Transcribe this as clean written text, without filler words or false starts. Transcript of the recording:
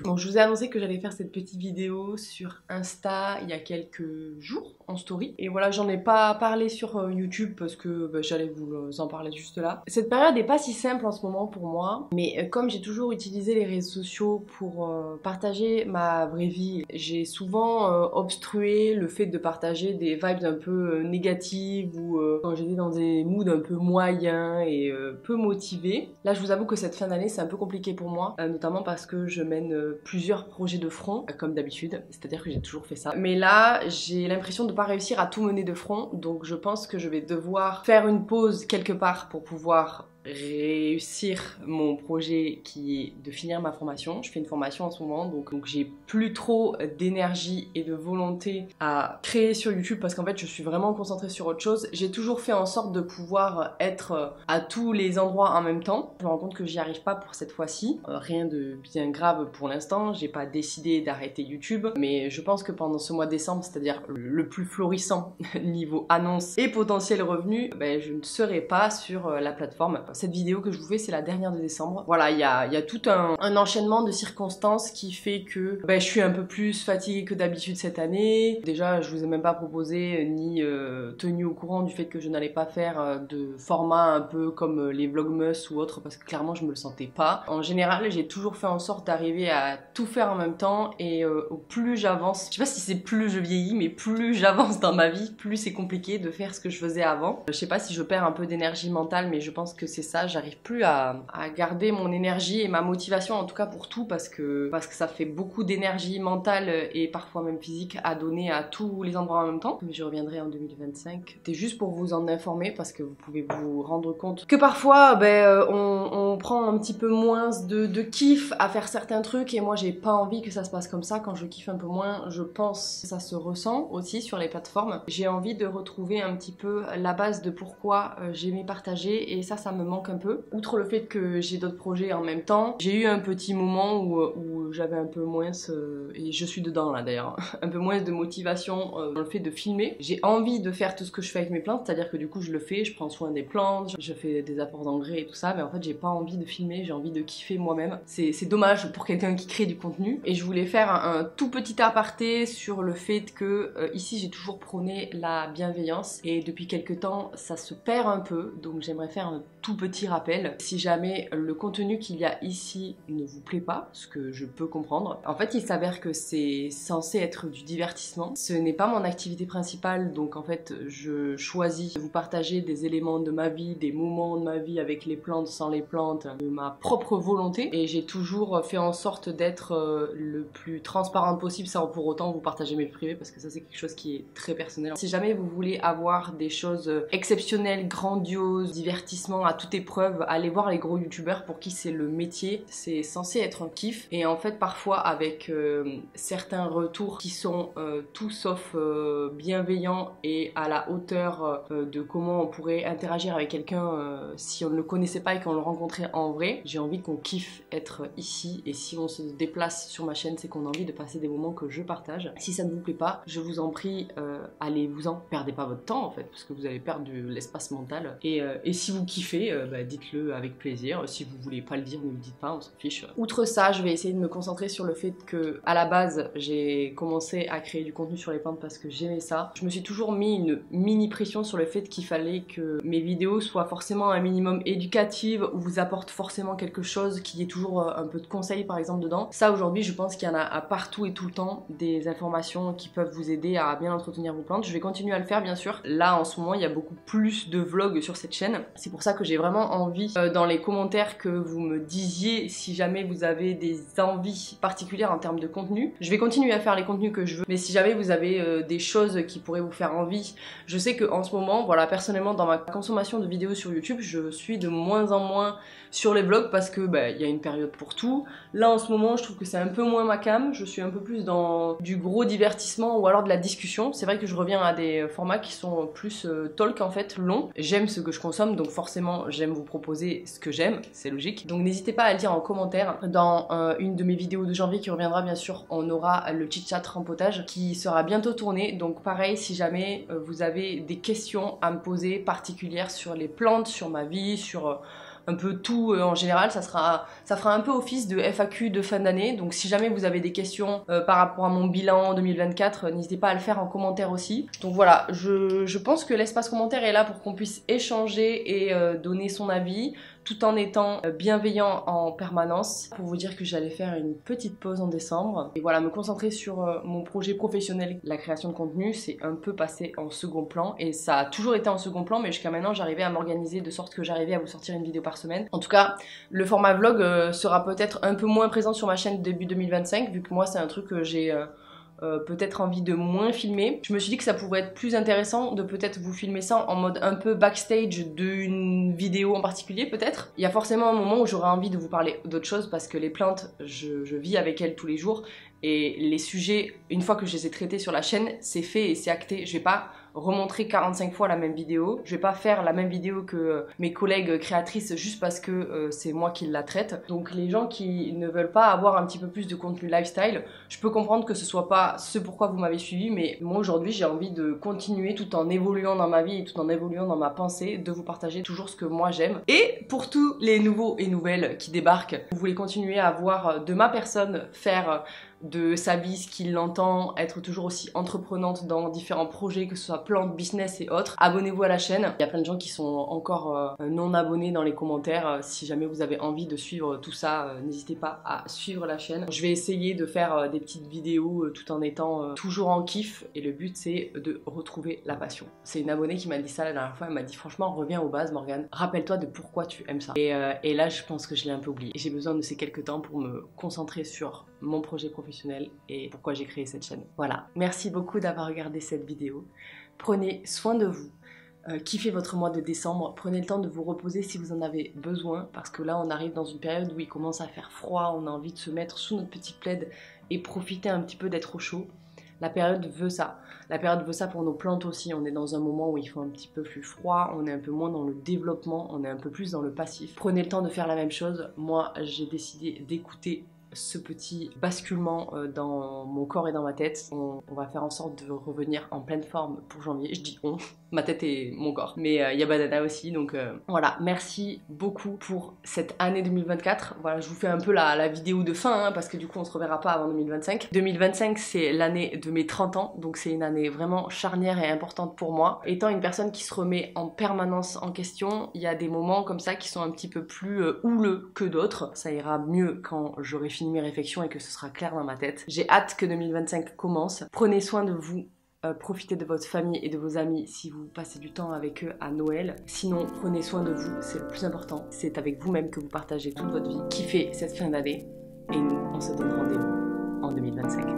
Donc je vous ai annoncé que j'allais faire cette petite vidéo sur Insta il y a quelques jours en story. Et voilà, j'en ai pas parlé sur YouTube parce que j'allais vous en parler juste là. Cette période n'est pas si simple en ce moment pour moi, mais comme j'ai toujours utilisé les réseaux sociaux pour partager ma vraie vie, j'ai souvent obstrué le fait de partager des vibes un peu négatives ou quand j'étais dans des moods un peu moyens et peu motivés. Là je vous avoue que cette fin d'année c'est un peu compliqué pour moi, notamment parce que je mène plusieurs projets de front, comme d'habitude, c'est-à-dire que j'ai toujours fait ça. Mais là j'ai l'impression de pas réussir à tout mener de front, donc je pense que je vais devoir faire une pause quelque part pour pouvoir réussir mon projet qui est de finir ma formation. Je fais une formation en ce moment, donc j'ai plus trop d'énergie et de volonté à créer sur YouTube parce qu'en fait je suis vraiment concentrée sur autre chose. J'ai toujours fait en sorte de pouvoir être à tous les endroits en même temps. Je me rends compte que j'y arrive pas pour cette fois-ci. Rien de bien grave pour l'instant, j'ai pas décidé d'arrêter YouTube, mais je pense que pendant ce mois de décembre, c'est-à-dire le plus florissant niveau annonce et potentiel revenu, je ne serai pas sur la plateforme. Cette vidéo que je vous fais, c'est la dernière de décembre. Voilà, il y a tout un enchaînement de circonstances qui fait que je suis un peu plus fatiguée que d'habitude cette année. Déjà, je vous ai même pas proposé ni tenu au courant du fait que je n'allais pas faire de format un peu comme les Vlogmas ou autres parce que clairement je me le sentais pas. En général, j'ai toujours fait en sorte d'arriver à tout faire en même temps et au plus j'avance, je sais pas si c'est plus je vieillis, mais plus j'avance dans ma vie, plus c'est compliqué de faire ce que je faisais avant. Je sais pas si je perds un peu d'énergie mentale, mais je pense que c'est ça, j'arrive plus à garder mon énergie et ma motivation en tout cas pour tout parce que ça fait beaucoup d'énergie mentale et parfois même physique à donner à tous les endroits en même temps. Mais je reviendrai en 2025. C'était juste pour vous en informer parce que vous pouvez vous rendre compte que parfois on prend un petit peu moins de kiff à faire certains trucs et moi j'ai pas envie que ça se passe comme ça. Quand je kiffe un peu moins, je pense que ça se ressent aussi sur les plateformes. J'ai envie de retrouver un petit peu la base de pourquoi j'aimais partager et ça me manque un peu. Outre le fait que j'ai d'autres projets en même temps, j'ai eu un petit moment où j'avais un peu moins, et je suis dedans là d'ailleurs, un peu moins de motivation dans le fait de filmer. J'ai envie de faire tout ce que je fais avec mes plantes, c'est-à-dire que du coup je le fais, je prends soin des plantes, je fais des apports d'engrais et tout ça, mais en fait j'ai pas envie de filmer, j'ai envie de kiffer moi-même. C'est dommage pour quelqu'un qui crée du contenu. Et je voulais faire un tout petit aparté sur le fait que ici j'ai toujours prôné la bienveillance et depuis quelques temps ça se perd un peu, donc j'aimerais faire un tout petit rappel. Si jamais le contenu qu'il y a ici ne vous plaît pas, ce que je peux comprendre, en fait il s'avère que c'est censé être du divertissement. Ce n'est pas mon activité principale, donc en fait je choisis de vous partager des éléments de ma vie, des moments de ma vie avec les plantes, sans les plantes, de ma propre volonté. Et j'ai toujours fait en sorte d'être le plus transparente possible sans pour autant vous partager mes privés parce que ça c'est quelque chose qui est très personnel. Si jamais vous voulez avoir des choses exceptionnelles, grandioses, divertissement à toute épreuve, allez voir les gros youtubeurs pour qui c'est le métier, c'est censé être un kiff et en fait parfois avec certains retours qui sont tout sauf bienveillants et à la hauteur de comment on pourrait interagir avec quelqu'un si on ne le connaissait pas et qu'on le rencontrait en vrai. J'ai envie qu'on kiffe être ici et si on se déplace sur ma chaîne c'est qu'on a envie de passer des moments que je partage. Si ça ne vous plaît pas, je vous en prie, allez-vous-en, perdez pas votre temps en fait parce que vous allez perdre de l'espace mental et si vous kiffez, dites-le avec plaisir. Si vous voulez pas le dire, ne le dites pas, on s'en fiche. Outre ça, je vais essayer de me concentrer sur le fait que, à la base, j'ai commencé à créer du contenu sur les plantes parce que j'aimais ça. Je me suis toujours mis une mini pression sur le fait qu'il fallait que mes vidéos soient forcément un minimum éducatives ou vous apportent forcément quelque chose, qu'il y ait toujours un peu de conseils par exemple dedans. Ça aujourd'hui, je pense qu'il y en a à partout et tout le temps des informations qui peuvent vous aider à bien entretenir vos plantes. Je vais continuer à le faire bien sûr. Là en ce moment, il y a beaucoup plus de vlogs sur cette chaîne. C'est pour ça que j'ai vraiment envie dans les commentaires que vous me disiez si jamais vous avez des envies particulières en termes de contenu. Je vais continuer à faire les contenus que je veux, mais si jamais vous avez des choses qui pourraient vous faire envie, je sais que en ce moment, voilà, personnellement dans ma consommation de vidéos sur YouTube, je suis de moins en moins sur les vlogs parce que il y a une période pour tout. Là en ce moment, je trouve que c'est un peu moins ma cam, je suis un peu plus dans du gros divertissement ou alors de la discussion. C'est vrai que je reviens à des formats qui sont plus talk en fait, longs. J'aime ce que je consomme, donc forcément j'aime vous proposer ce que j'aime, c'est logique. Donc n'hésitez pas à le dire en commentaire. Dans une de mes vidéos de janvier qui reviendra bien sûr, on aura le chit-chat rempotage qui sera bientôt tourné. Donc pareil, si jamais vous avez des questions à me poser particulières sur les plantes, sur ma vie, sur un peu tout en général, ça fera un peu office de FAQ de fin d'année. Donc si jamais vous avez des questions par rapport à mon bilan 2024, n'hésitez pas à le faire en commentaire aussi. Donc voilà, je pense que l'espace commentaire est là pour qu'on puisse échanger et donner son avis, tout en étant bienveillant en permanence. Pour vous dire que j'allais faire une petite pause en décembre et voilà, me concentrer sur mon projet professionnel. La création de contenu, c'est un peu passé en second plan et ça a toujours été en second plan, mais jusqu'à maintenant j'arrivais à m'organiser de sorte que j'arrivais à vous sortir une vidéo par semaine. En tout cas, le format vlog sera peut-être un peu moins présent sur ma chaîne début 2025, vu que moi c'est un truc que j'ai peut-être envie de moins filmer. Je me suis dit que ça pourrait être plus intéressant de peut-être vous filmer ça en mode un peu backstage d'une vidéo en particulier peut-être. Il y a forcément un moment où j'aurais envie de vous parler d'autre chose parce que les plantes, je vis avec elles tous les jours et les sujets, une fois que je les ai traités sur la chaîne, c'est fait et c'est acté. Je vais pas remontrer 45 fois la même vidéo, je vais pas faire la même vidéo que mes collègues créatrices juste parce que c'est moi qui la traite. Donc les gens qui ne veulent pas avoir un petit peu plus de contenu lifestyle, je peux comprendre que ce soit pas ce pourquoi vous m'avez suivi, mais moi aujourd'hui j'ai envie de continuer tout en évoluant dans ma vie et tout en évoluant dans ma pensée, de vous partager toujours ce que moi j'aime. Et pour tous les nouveaux et nouvelles qui débarquent, vous voulez continuer à voir de ma personne faire de sa vie ce qu'il entend, être toujours aussi entreprenante dans différents projets, que ce soit plantes, business et autres, abonnez-vous à la chaîne. Il y a plein de gens qui sont encore non abonnés dans les commentaires. Si jamais vous avez envie de suivre tout ça, n'hésitez pas à suivre la chaîne. Je vais essayer de faire des petites vidéos tout en étant toujours en kiff et le but c'est de retrouver la passion. C'est une abonnée qui m'a dit ça la dernière fois, elle m'a dit franchement reviens aux bases Morgane, rappelle-toi de pourquoi tu aimes ça. Et là je pense que je l'ai un peu oublié. J'ai besoin de ces quelques temps pour me concentrer sur mon projet professionnel et pourquoi j'ai créé cette chaîne. Voilà, merci beaucoup d'avoir regardé cette vidéo. Prenez soin de vous, kiffez votre mois de décembre, prenez le temps de vous reposer si vous en avez besoin parce que là on arrive dans une période où il commence à faire froid, on a envie de se mettre sous notre petit plaid et profiter un petit peu d'être au chaud. La période veut ça. La période veut ça pour nos plantes aussi. On est dans un moment où il faut un petit peu plus froid, on est un peu moins dans le développement, on est un peu plus dans le passif. Prenez le temps de faire la même chose. Moi, j'ai décidé d'écouter ce petit basculement dans mon corps et dans ma tête. On va faire en sorte de revenir en pleine forme pour janvier. Je dis on, ma tête et mon corps. Mais il y a Banana aussi, donc voilà. Merci beaucoup pour cette année 2024. Voilà, je vous fais un peu la vidéo de fin, hein, parce que du coup on se reverra pas avant 2025. 2025 c'est l'année de mes 30 ans, donc c'est une année vraiment charnière et importante pour moi. Étant une personne qui se remet en permanence en question, il y a des moments comme ça qui sont un petit peu plus houleux que d'autres. Ça ira mieux quand j'aurai fini mes réflexions et que ce sera clair dans ma tête. J'ai hâte que 2025 commence. Prenez soin de vous, profitez de votre famille et de vos amis si vous passez du temps avec eux à Noël. Sinon, prenez soin de vous, c'est le plus important. C'est avec vous-même que vous partagez toute votre vie. Kiffez cette fin d'année et nous, on se donne rendez-vous en 2025.